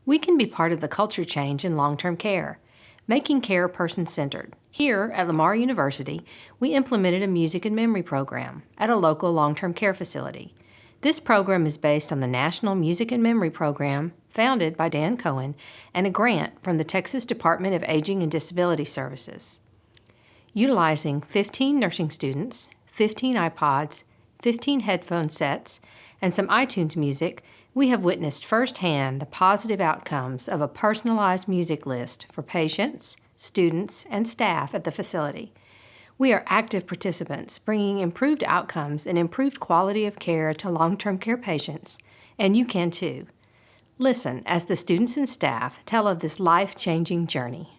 We can be part of the culture change in long-term care, making care person-centered. Here at Lamar University, we implemented a music and memory program at a local long-term care facility. This program is based on the National Music and Memory Program founded by Dan Cohen and a grant from the Texas Department of Aging and Disability Services. Utilizing 15 nursing students, 15 iPods, 15 headphone sets, and some iTunes music, we have witnessed firsthand the positive outcomes of a personalized music list for patients, students, and staff at the facility. We are active participants, bringing improved outcomes and improved quality of care to long-term care patients, and you can too. Listen as the students and staff tell of this life-changing journey.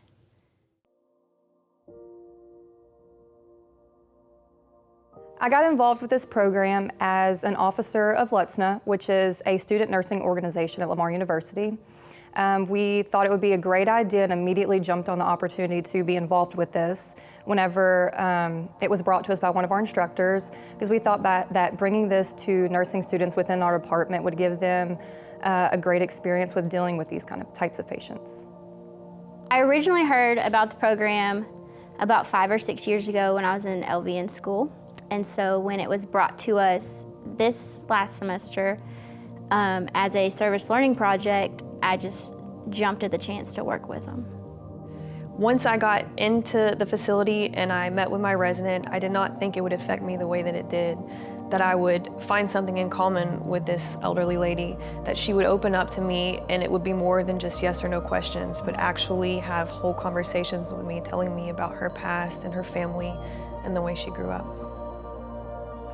I got involved with this program as an officer of LUTSNA, which is a student nursing organization at Lamar University. We thought it would be a great idea and immediately jumped on the opportunity to be involved with this whenever it was brought to us by one of our instructors, because we thought that bringing this to nursing students within our department would give them a great experience with dealing with these types of patients. I originally heard about the program about 5 or 6 years ago when I was in LVN school. And so when it was brought to us this last semester as a service learning project, I just jumped at the chance to work with them. Once I got into the facility and I met with my resident, I did not think it would affect me the way that it did, that I would find something in common with this elderly lady, that she would open up to me and it would be more than just yes or no questions, but actually have whole conversations with me, telling me about her past and her family and the way she grew up.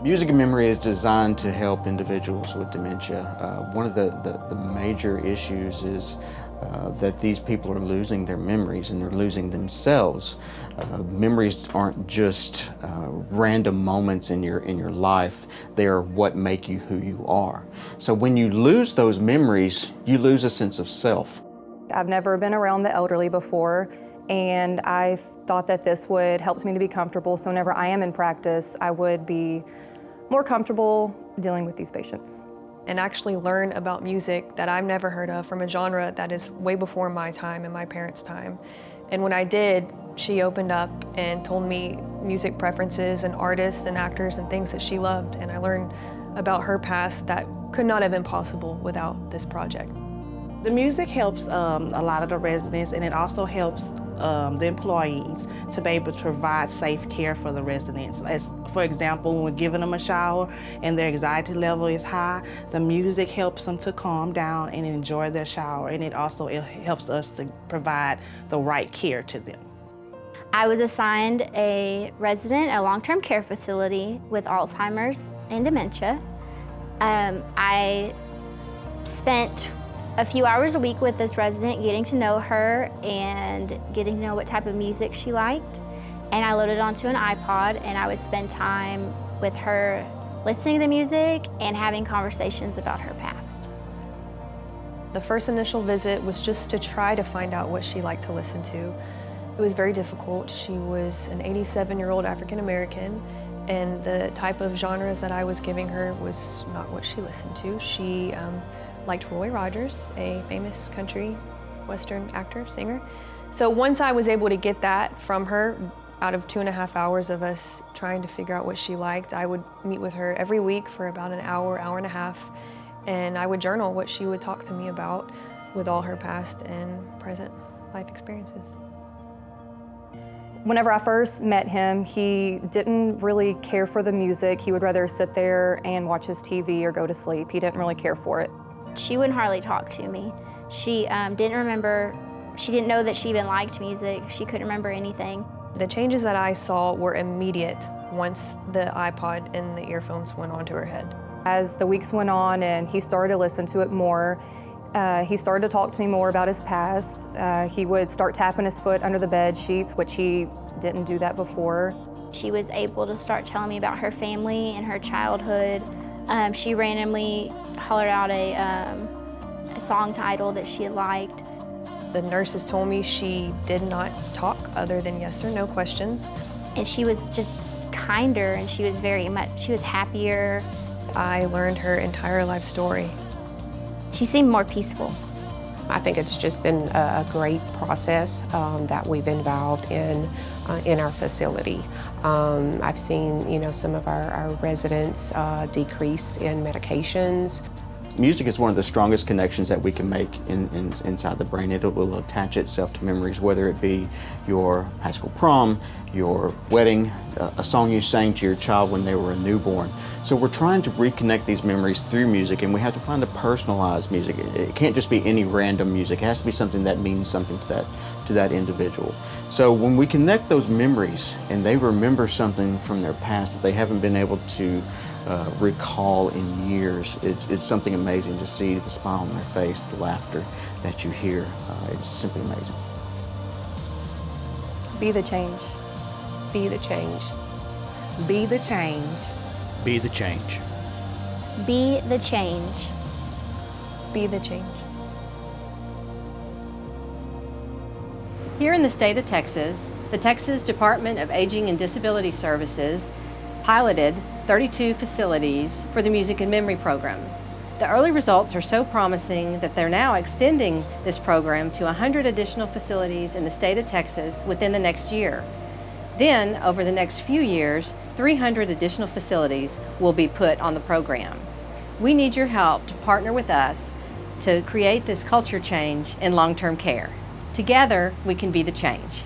Music and memory is designed to help individuals with dementia. One of the major issues is that these people are losing their memories and they're losing themselves. Memories aren't just random moments in your life. They are what make you who you are. So when you lose those memories, you lose a sense of self. I've never been around the elderly before, and I thought that this would help me to be comfortable, so whenever I am in practice, I would be more comfortable dealing with these patients. And actually learn about music that I've never heard of from a genre that is way before my time and my parents' time. And when I did, she opened up and told me music preferences and artists and actors and things that she loved. And I learned about her past that could not have been possible without this project. The music helps a lot of the residents, and it also helps the employees to be able to provide safe care for the residents. As, for example, when we're giving them a shower and their anxiety level is high, the music helps them to calm down and enjoy their shower, and it helps us to provide the right care to them. I was assigned a resident at a long-term care facility with Alzheimer's and dementia. I spent a few hours a week with this resident, getting to know her and getting to know what type of music she liked. And I loaded onto an iPod and I would spend time with her listening to the music and having conversations about her past. The first initial visit was just to try to find out what she liked to listen to. It was very difficult. She was an 87-year-old African American, and the type of genres that I was giving her was not what she listened to. She liked Roy Rogers, a famous country western actor, singer. So once I was able to get that from her, out of 2.5 hours of us trying to figure out what she liked, I would meet with her every week for about an hour, hour and a half, and I would journal what she would talk to me about with all her past and present life experiences. Whenever I first met him, he didn't really care for the music. He would rather sit there and watch his TV or go to sleep. He didn't really care for it. She wouldn't hardly talk to me. She didn't know that she even liked music. She couldn't remember anything. The changes that I saw were immediate once the iPod and the earphones went onto her head. As the weeks went on and he started to listen to it more, he started to talk to me more about his past. He would start tapping his foot under the bed sheets, which he didn't do that before. She was able to start telling me about her family and her childhood. She randomly hollered out a song title that she liked. The nurses told me she did not talk other than yes or no questions. And she was just kinder, and she was happier. I learned her entire life story. She seemed more peaceful. I think it's just been a great process that we've involved in our facility. I've seen, some of our residents decrease in medications. Music is one of the strongest connections that we can make inside the brain. It will attach itself to memories, whether it be your high school prom, your wedding, a song you sang to your child when they were a newborn. So we're trying to reconnect these memories through music, and we have to find a personalized music. It can't just be any random music. It has to be something that means something to that individual. So when we connect those memories and they remember something from their past that they haven't been able to recall in years, it's something amazing to see the smile on their face, the laughter that you hear. It's simply amazing. Be the change. Be the change. Be the change. Be the change. Be the change. Be the change. Here in the state of Texas, the Texas Department of Aging and Disability Services piloted 32 facilities for the Music and Memory program. The early results are so promising that they're now extending this program to 100 additional facilities in the state of Texas within the next year. Then, over the next few years, 300 additional facilities will be put on the program. We need your help to partner with us to create this culture change in long-term care. Together, we can be the change.